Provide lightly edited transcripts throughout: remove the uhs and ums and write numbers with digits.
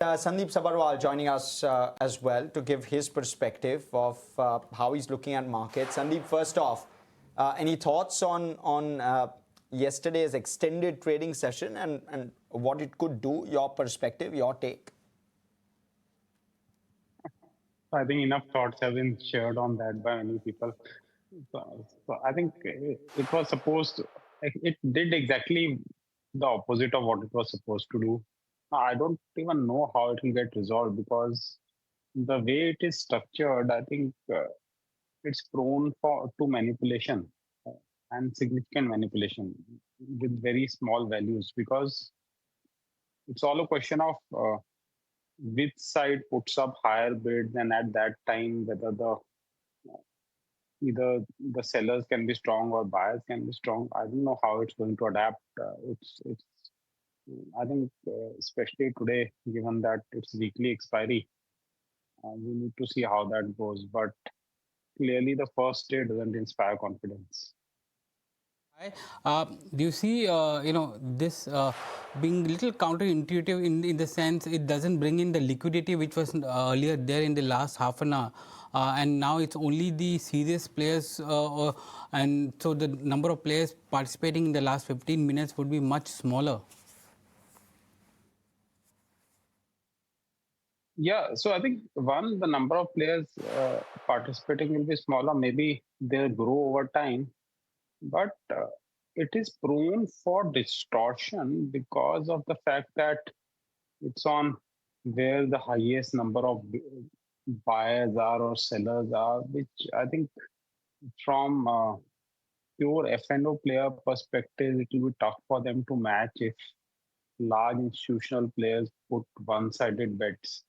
Sandeep Sabarwal joining us as well to give his perspective of how he's looking at markets. Sandeep, first off, any thoughts on yesterday's extended trading session and what it could do, your perspective, your take? I think enough thoughts have been shared on that by many people. So I think it was supposed, it did exactly the opposite of what it was supposed to do. I don't even know how it will get resolved because the way it is structured, I think it's prone to manipulation uh, and significant manipulation with very small values because it's all a question of which side puts up higher bids and at that time whether the either the sellers can be strong or buyers can be strong. I don't know how it's going to adapt. It's I think especially today, given that it's weekly expiry, we need to see how that goes. But clearly, the first day doesn't inspire confidence. Do you see, this being little counterintuitive in the sense it doesn't bring in the liquidity which was earlier there in the last half an hour, and now it's only the serious players, and so the number of players participating in the last 15 minutes would be much smaller. Yeah, so I think the number of players participating will be smaller. Maybe they'll grow over time, but it is prone for distortion because of the fact that it's on where the highest number of buyers are or sellers are, which I think from pure F&O player perspective, it will be tough for them to match if large institutional players put one-sided bets.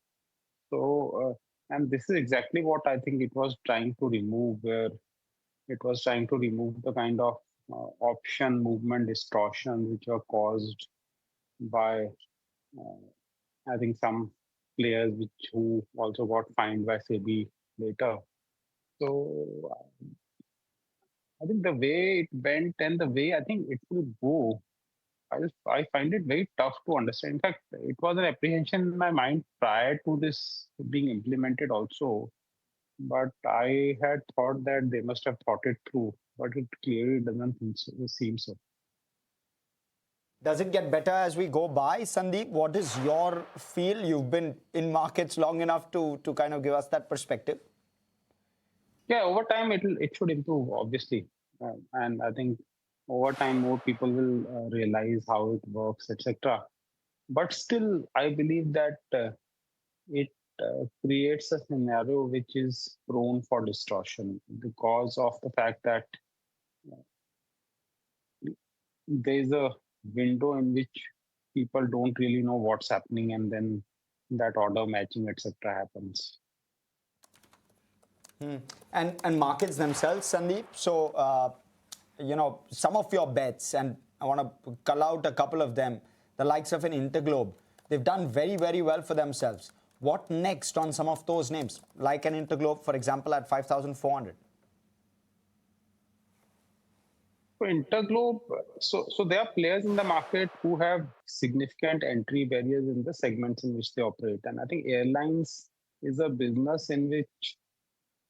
So, and this is exactly what I think it was trying to remove, where it was trying to remove the kind of option movement distortion which were caused by, I think, some players who also got fined by SEBI later. So I think the way it went and the way I think it will go, I find it very tough to understand. In fact, it was an apprehension in my mind prior to this being implemented also. But I had thought that they must have thought it through, but it clearly doesn't seem so. Does it get better as we go by, Sandeep? What is your feel? You've been in markets long enough to kind of give us that perspective. Yeah, over time it should improve, obviously, and I think over time more people will realize how it works, etc. But still, I believe that it creates a scenario which is prone for distortion because of the fact that there's a window in which people don't really know what's happening, and then that order matching, etc., happens. And markets themselves, Sandeep. So, some of your bets, and I want to call out a couple of them, the likes of an Interglobe, they've done very, very well for themselves. What next on some of those names, like an Interglobe, for example, at 5,400? So Interglobe, so there are players in the market who have significant entry barriers in the segments in which they operate, and I think airlines is a business in which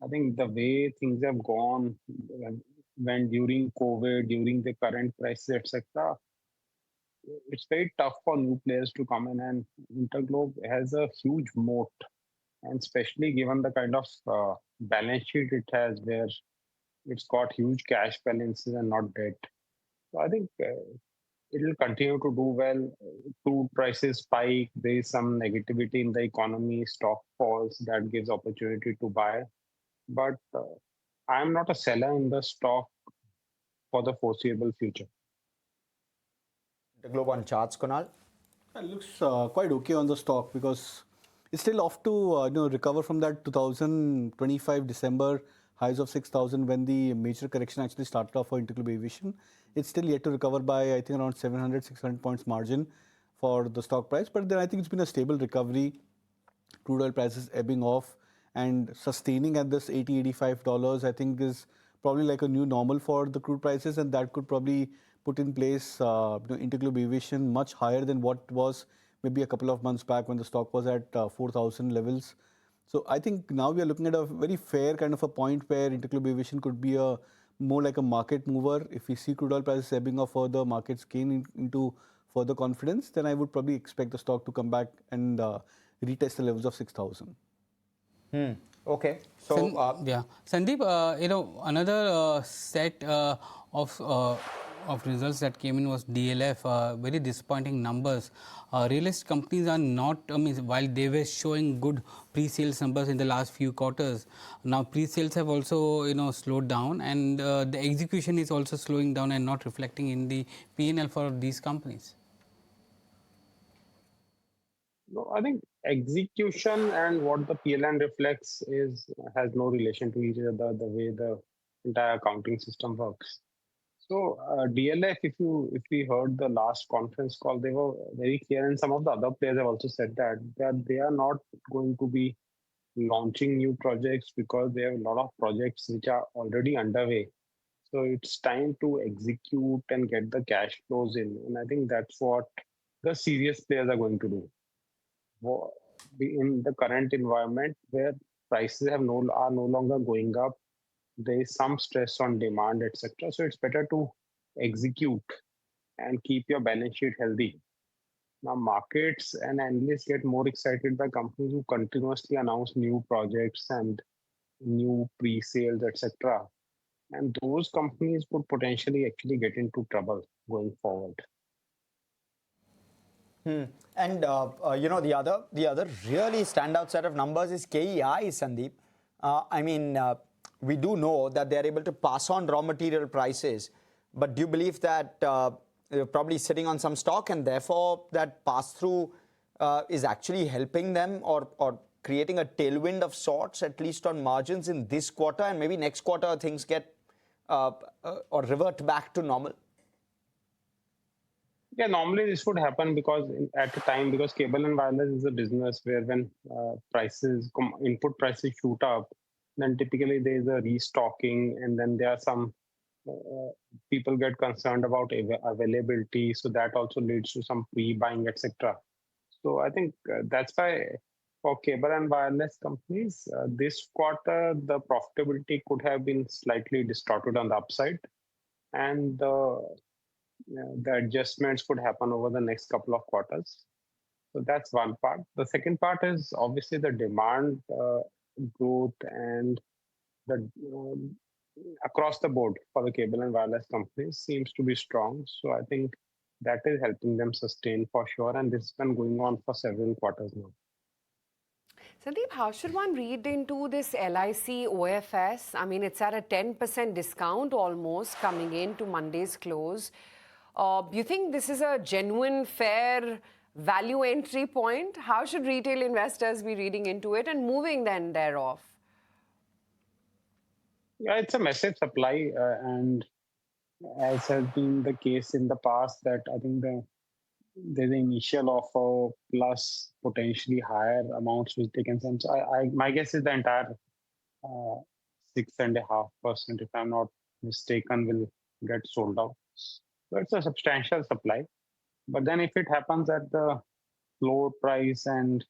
I think the way things have gone when during COVID, during the current crisis, etc., it's very tough for new players to come in. And Interglobe has a huge moat, and especially given the kind of balance sheet it has, where it's got huge cash balances and not debt. So I think it will continue to do well. Crude prices spike. There is some negativity in the economy. Stock falls. That gives opportunity to buy. But I'm not a seller in the stock for the foreseeable future. The globe on charts, Kunal. It looks quite okay on the stock because it's still off to recover from that 2025 December highs of 6,000 when the major correction actually started off for Interglobe Aviation. It's still yet to recover by, I think, around 700, 600 points margin for the stock price. But then I think it's been a stable recovery. Crude oil prices ebbing off and sustaining at this $80, $85, I think is probably like a new normal for the crude prices, and that could probably put in place Interglobe Aviation much higher than what was maybe a couple of months back when the stock was at 4,000 levels. So I think now we are looking at a very fair kind of a point where Interglobe Aviation could be a more like a market mover. If we see crude oil prices ebbing off further, markets gain into further confidence, then I would probably expect the stock to come back and retest the levels of 6,000. Okay. So, Yeah, Sandeep, another set of results that came in was DLF. Very disappointing numbers. Real estate companies are not. I mean, while they were showing good pre-sales numbers in the last few quarters, now pre-sales have also slowed down, and the execution is also slowing down and not reflecting in the P&L for these companies. No, I think execution and what the PLN reflects has no relation to each other, the way the entire accounting system works. So DLF, if we heard the last conference call, they were very clear, and some of the other players have also said that they are not going to be launching new projects because they have a lot of projects which are already underway. So it's time to execute and get the cash flows in, and I think that's what the serious players are going to do. In the current environment where prices are no longer going up, there is some stress on demand, etc. So it's better to execute and keep your balance sheet healthy. Now, markets and analysts get more excited by companies who continuously announce new projects and new pre-sales, etc. And those companies could potentially actually get into trouble going forward. And the other really standout set of numbers is KEI, Sandeep. I mean, we do know that they are able to pass on raw material prices, but do you believe that they're probably sitting on some stock and therefore that pass through is actually helping them or creating a tailwind of sorts, at least on margins in this quarter, and maybe next quarter things get or revert back to normal? Yeah, normally this would happen because at a time, because cable and wireless is a business where when input prices shoot up, then typically there is a restocking, and then there are some people get concerned about availability, so that also leads to some pre-buying, etc. So I think that's why for cable and wireless companies, this quarter the profitability could have been slightly distorted on the upside, and the adjustments could happen over the next couple of quarters. So that's one part. The second part is obviously the demand growth and the across the board for the cable and wireless companies seems to be strong. So I think that is helping them sustain for sure. And this has been going on for several quarters now. Sandeep, how should one read into this LIC OFS? I mean, it's at a 10% discount almost coming into Monday's close. Do you think this is a genuine, fair value entry point? How should retail investors be reading into it and moving then thereof? Yeah, it's a massive supply, and as has been the case in the past, that I think there's an initial offer plus potentially higher amounts which they can send. So my guess is the entire 6.5%, if I'm not mistaken, will get sold out. So it's a substantial supply. But then if it happens at the floor price, and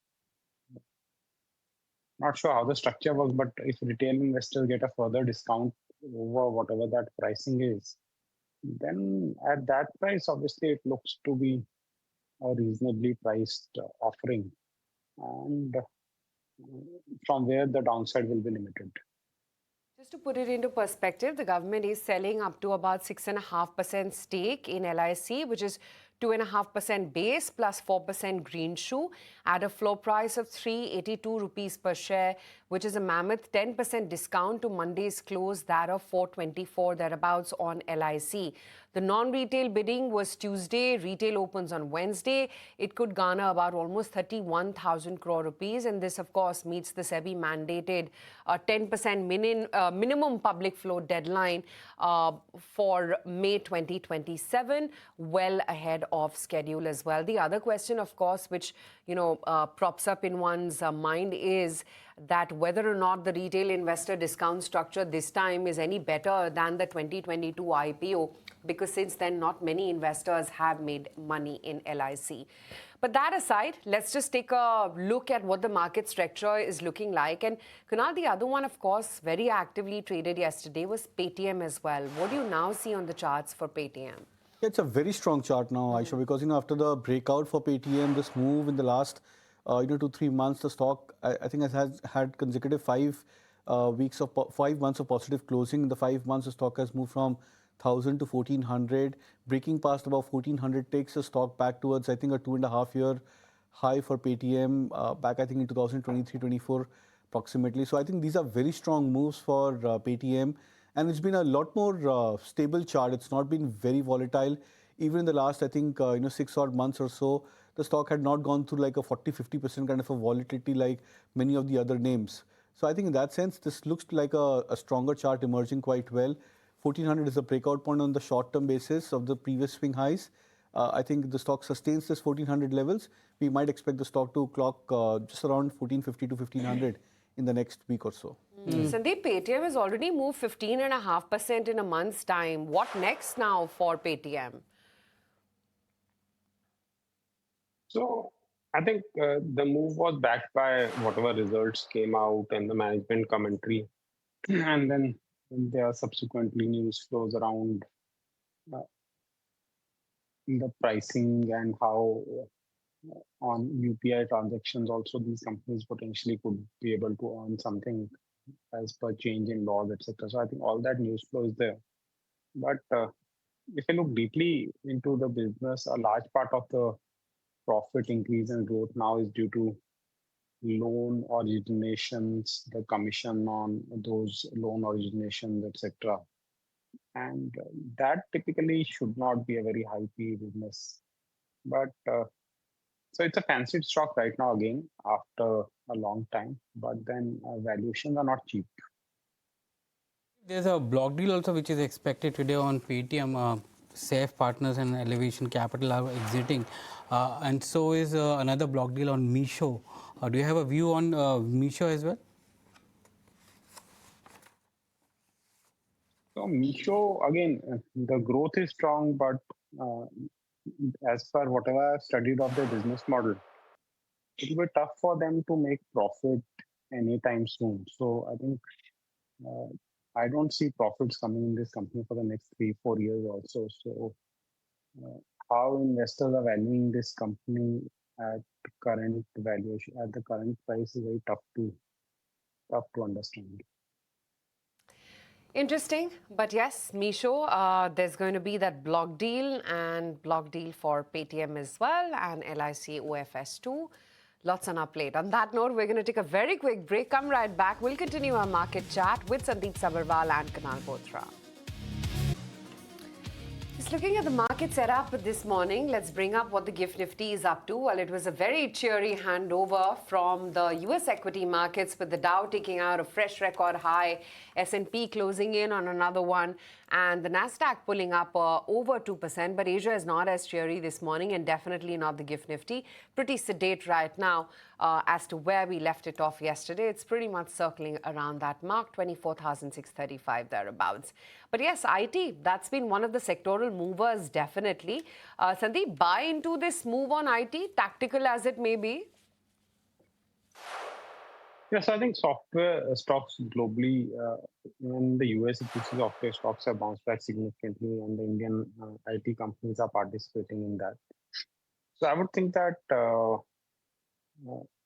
not sure how the structure works, but if retail investors get a further discount over whatever that pricing is, then at that price, obviously it looks to be a reasonably priced offering. And from where the downside will be limited. Just to put it into perspective, the government is selling up to about 6.5% stake in LIC, which is 2.5% base plus 4% green shoe at a floor price of 382 rupees per share, which is a mammoth 10% discount to Monday's close, that of 424 thereabouts on LIC. The non-retail bidding was Tuesday. Retail opens on Wednesday. It could garner about almost 31,000 crore rupees. And this, of course, meets the SEBI mandated 10% minimum public float deadline for May 2027, well ahead of schedule as well. The other question, of course, which props up in one's mind is that whether or not the retail investor discount structure this time is any better than the 2022 IPO, because since then not many investors have made money in LIC. But that aside, let's just take a look at what the market structure is looking like. And Kunal, the other one, of course, very actively traded yesterday was Paytm as well. What do you now see on the charts for Paytm? It's a very strong chart now, Aisha, because after the breakout for Paytm, this move in the last 2-3 months, the stock I think has had consecutive 5 months of positive closing. In the 5 months, the stock has moved from 1,000 to 1,400, breaking past about 1,400 takes the stock back towards I think a 2.5-year high for Paytm back I think in 2023-24 approximately. So I think these are very strong moves for Paytm. And it's been a lot more stable chart. It's not been very volatile. Even in the last, I think, 6 odd months or so, the stock had not gone through like a 40-50% kind of a volatility like many of the other names. So I think in that sense, this looks like a stronger chart emerging quite well. 1400 is a breakout point on the short-term basis of the previous swing highs. I think the stock sustains this 1400 levels. We might expect the stock to clock just around 1450 to 1500 in the next week or so. Sandeep, Paytm has already moved 15.5% in a month's time. What next now for Paytm? So I think the move was backed by whatever results came out and the management commentary. And then there are subsequently news flows around the pricing and how on UPI transactions also these companies potentially could be able to earn something as per change in laws, etc. So I think all that news flow is there. But if you look deeply into the business, a large part of the profit increase and growth now is due to loan originations, the commission on those loan originations, etc. And that typically should not be a very high PE business. But so it's a fancied stock right now again after a long time, but then valuations are not cheap. There's a block deal also which is expected today on Paytm. Safe Partners and Aviation Capital are exiting, and so is another block deal on Meesho. Do you have a view on Meesho as well? So Meesho, again, the growth is strong, but as per whatever I've studied of their business model, it will be tough for them to make profit anytime soon. So I think I don't see profits coming in this company for the next 3-4 years also. So how investors are valuing this company at current valuation, at the current price, is very tough to understand. Interesting. But yes, Meesho, there's going to be that block deal for Paytm as well, and LIC OFS too. Lots on our plate. On that note, we're going to take a very quick break. Come right back. We'll continue our market chat with Sandeep Sabarwal and Kunal Bothra. Just looking at the market setup this morning, let's bring up what the GIFT Nifty is up to. Well, it was a very cheery handover from the US equity markets, with the Dow taking out a fresh record high, S&P closing in on another one, and the Nasdaq pulling up over 2%. But Asia is not as cheery this morning, and definitely not the GIFT Nifty. Pretty sedate right now as to where we left it off yesterday. It's pretty much circling around that mark, 24,635 thereabouts. But yes, IT, that's been one of the sectoral movers, definitely. Sandeep, buy into this move on IT, tactical as it may be? Yes, I think software stocks globally, in the US, software stocks have bounced back significantly, and the Indian IT companies are participating in that. So I would think that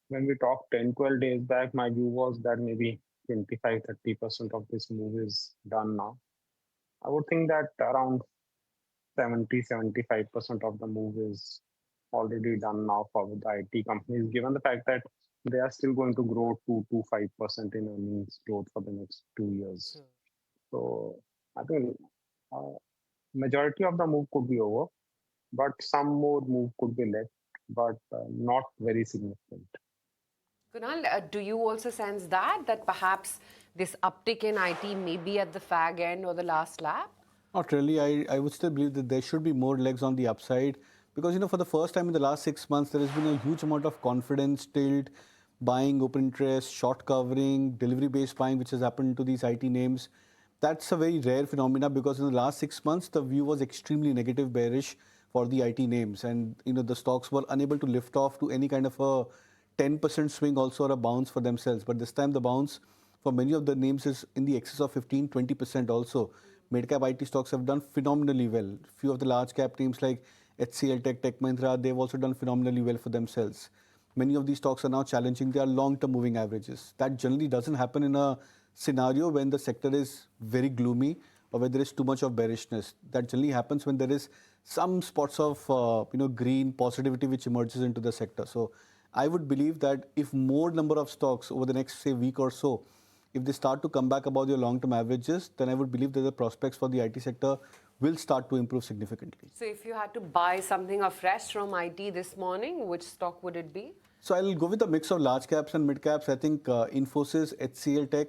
when we talked 10-12 days back, my view was that maybe 25-30% of this move is done now. I would think that around 70-75% of the move is already done now for the IT companies, given the fact that they are still going to grow 2-5% in earnings growth for the next 2 years. So I think majority of the move could be over, but some more move could be left, but not very significant. Kunal, do you also sense that perhaps this uptick in IT may be at the fag end or the last lap? Not really. I would still believe that there should be more legs on the upside, Because, for the first time in the last 6 months, there has been a huge amount of confidence tilt, buying, open interest, short covering, delivery-based buying, which has happened to these IT names. That's a very rare phenomena because in the last 6 months, the view was extremely negative, bearish for the IT names. And, the stocks were unable to lift off to any kind of a 10% swing also or a bounce for themselves. But this time the bounce for many of the names is in the excess of 15-20% also. Mid-cap IT stocks have done phenomenally well. Few of the large cap names like HCL Tech, Tech Mahindra, they've also done phenomenally well for themselves. Many of these stocks are now challenging their long-term moving averages. That generally doesn't happen in a scenario when the sector is very gloomy or where there is too much of bearishness. That generally happens when there is some spots of green positivity which emerges into the sector. So I would believe that if more number of stocks over the next, say, week or so, if they start to come back above their long-term averages, then I would believe that the prospects for the IT sector will start to improve significantly. So if you had to buy something afresh from IT this morning, which stock would it be? So I'll go with a mix of large caps and mid caps. I think Infosys, HCL Tech,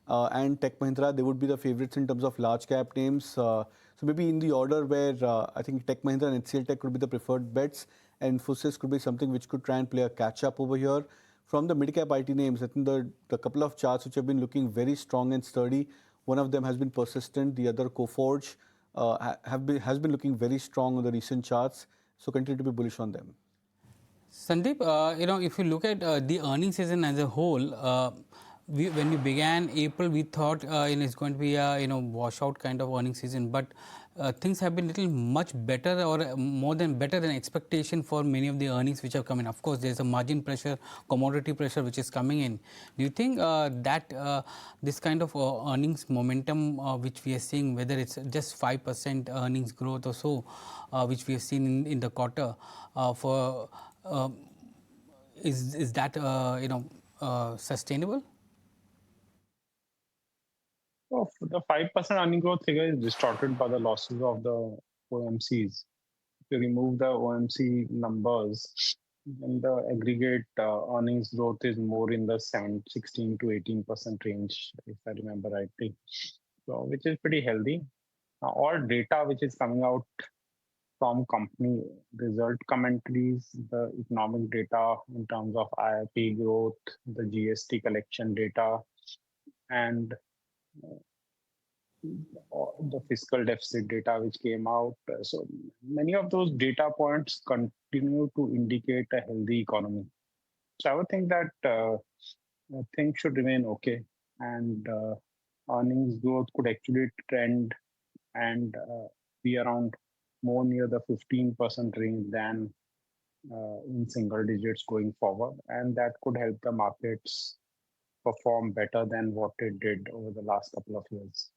and Tech Mahindra, they would be the favorites in terms of large cap names. So maybe in the order where I think Tech Mahindra and HCL Tech could be the preferred bets, and Infosys could be something which could try and play a catch up over here. From the mid cap IT names, I think the couple of charts which have been looking very strong and sturdy. One of them has been persistent. The other, Coforge, has been looking very strong on the recent charts. So continue to be bullish on them. Sandeep, if you look at the earnings season as a whole, when we began April, we thought it's going to be a washout kind of earnings season, but things have been little much better or more than better than expectation for many of the earnings which have come in. Of course, there's a margin pressure, commodity pressure which is coming in. Do you think that this kind of earnings momentum which we are seeing, whether it's just 5% earnings growth or so, which we have seen in the quarter, is that sustainable? So the 5% earning growth figure is distorted by the losses of the OMCs. If you remove the OMC numbers, then the aggregate earnings growth is more in the 16 to 18% range, if I remember rightly. So, which is pretty healthy. All data which is coming out from company result commentaries, the economic data in terms of IIP growth, the GST collection data, and the fiscal deficit data which came out. So many of those data points continue to indicate a healthy economy. So I would think that things should remain okay, and earnings growth could actually trend and be around more near the 15% range than in single digits going forward. And that could help the markets perform better than what it did over the last couple of years.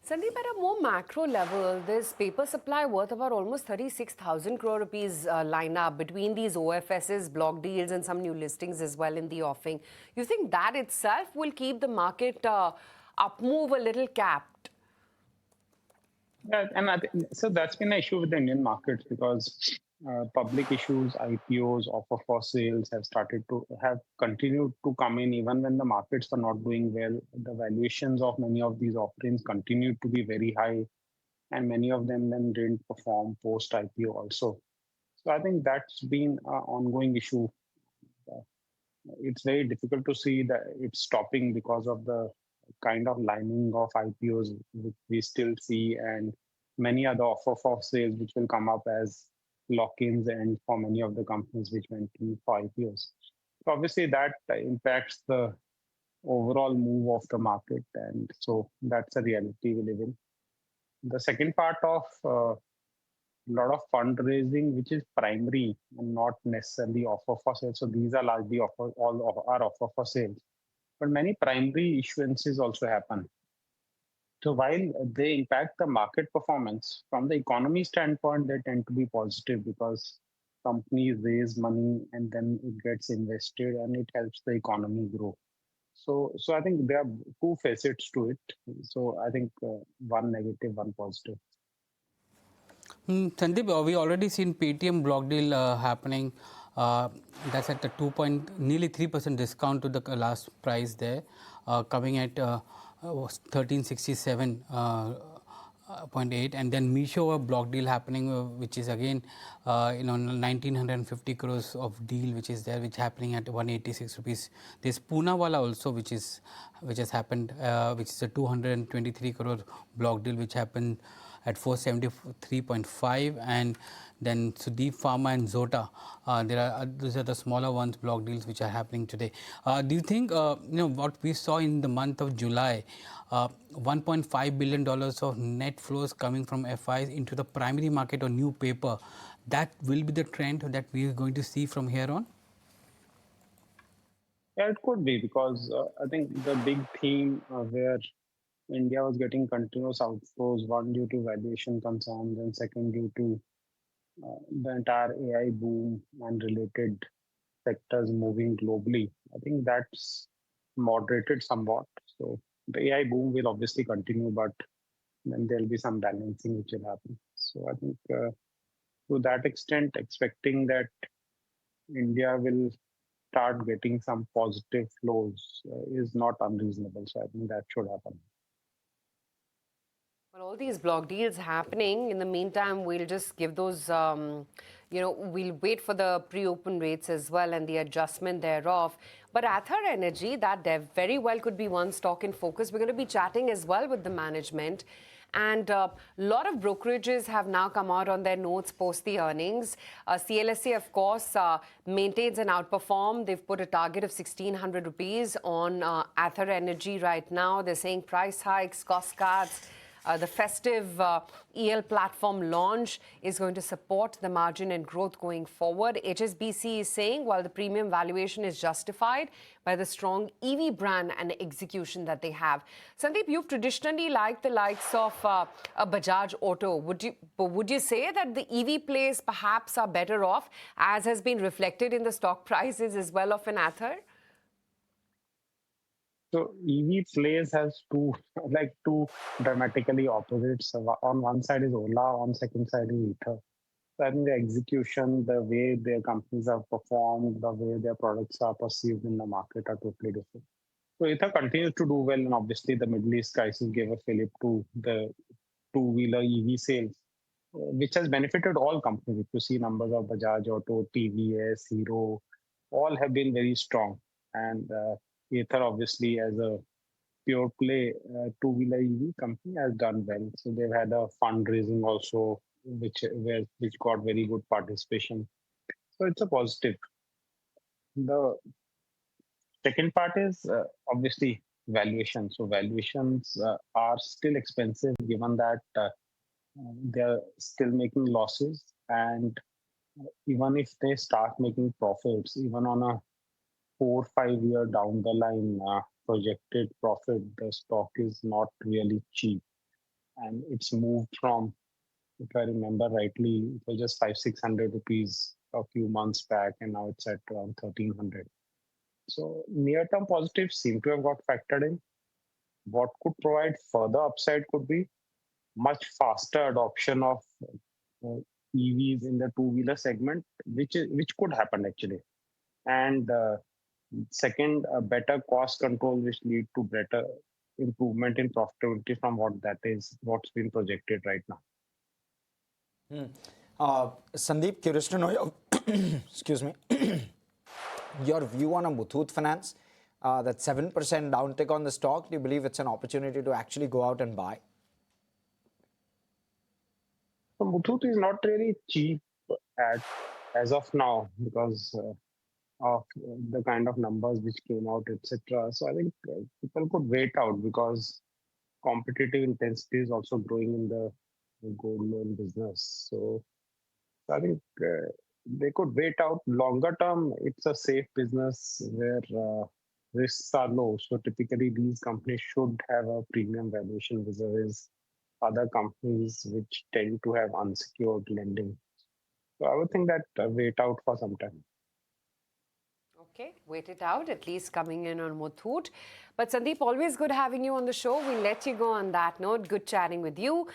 Sandeep, at a more macro level, there's paper supply worth about almost 36,000 crore rupees line up between these OFSs, block deals, and some new listings as well in the offing. You think that itself will keep the market up move a little capped? Yeah, and so that's been an issue with the Indian markets because public issues, IPOs, offer for sales have continued to come in even when the markets are not doing well. The valuations of many of these offerings continued to be very high, and many of them then didn't perform post IPO also. So I think that's been an ongoing issue. It's very difficult to see that it's stopping because of the kind of lining of IPOs which we still see, and many other offer for sales which will come up as lock-ins and for many of the companies which went in for IPOs. So obviously that impacts the overall move of the market, and so that's a reality we live in. The second part of a lot of fundraising, which is primary and not necessarily offer for sale. So these are largely all are offer for sale. But many primary issuances also happen. So while they impact the market performance, from the economy standpoint, they tend to be positive because companies raise money and then it gets invested and it helps the economy grow. So I think there are two facets to it. So I think one negative, one positive. Sandeep, we already seen Paytm block deal happening. That's at a nearly 3% discount to the last price there, coming at 1367. 0.8, and then Meesho, a block deal happening, which is again 1950 crores of deal which is there, which happening at 186 rupees. There's Poonawalla also, which has happened, which is a 223 crore block deal which happened at 473.5, and then Sudeep Pharma and Zota. These are the smaller ones, block deals which are happening today. Do you think what we saw in the month of July, $1.5 billion of net flows coming from FIs into the primary market or new paper, that will be the trend that we are going to see from here on? Yeah, it could be because I think the big theme where India was getting continuous outflows, one due to valuation concerns, and second due to the entire AI boom and related sectors moving globally. I think that's moderated somewhat. So the AI boom will obviously continue, but then there'll be some balancing which will happen. So I think to that extent, expecting that India will start getting some positive flows is not unreasonable. So I think that should happen. Well, all these block deals happening. In the meantime, we'll just give those, we'll wait for the pre-open rates as well and the adjustment thereof. But Ather Energy, that very well could be one stock in focus. We're going to be chatting as well with the management. And a lot of brokerages have now come out on their notes post the earnings. CLSA, of course, maintains an outperform. They've put a target of 1,600 rupees on Ather Energy right now. They're saying price hikes, cost cuts. The festive EL platform launch is going to support the margin and growth going forward. HSBC is saying while the premium valuation is justified by the strong EV brand and execution that they have. Sandeep, you've traditionally liked the likes of a Bajaj Auto. Would you say that the EV plays perhaps are better off, as has been reflected in the stock prices as well of an Ather? So EV plays has two dramatically opposites. So on one side is Ola, on second side is Ather. So I think the execution, the way their companies have performed, the way their products are perceived in the market are totally different. So Ather continues to do well, and obviously the Middle East crisis gave a fillip to the two-wheeler EV sales, which has benefited all companies. If you see numbers of Bajaj Auto, TVS, Hero, all have been very strong. And Ather, obviously, as a pure play two-wheeler EV company, has done well. So they've had a fundraising also, which got very good participation. So it's a positive. The second part is obviously valuation. So valuations are still expensive, given that they're still making losses, and even if they start making profits, even on a 4 5 year down the line projected profit, the stock is not really cheap, and it's moved from, if I remember rightly, it was just 500-600 rupees a few months back, and now it's at around 1,300. So near-term positives seem to have got factored in. What could provide further upside could be much faster adoption of EVs in the two-wheeler segment, which could happen actually. And second, a better cost control, which lead to better improvement in profitability from what's been projected right now. Sandeep, curious to know your excuse me, your view on a Muthoot Finance. That 7% downtick on the stock. Do you believe it's an opportunity to actually go out and buy? So Muthoot is not really cheap as of now because of the kind of numbers which came out, etc. So I think people could wait out because competitive intensity is also growing in the gold loan business. So I think they could wait out. Longer term, it's a safe business where risks are low. So typically, these companies should have a premium valuation vis-a-vis other companies which tend to have unsecured lending. So I would think that wait out for some time. Okay, wait it out, at least coming in on Muthoot. But Sandeep, always good having you on the show. We'll let you go on that note. Good chatting with you.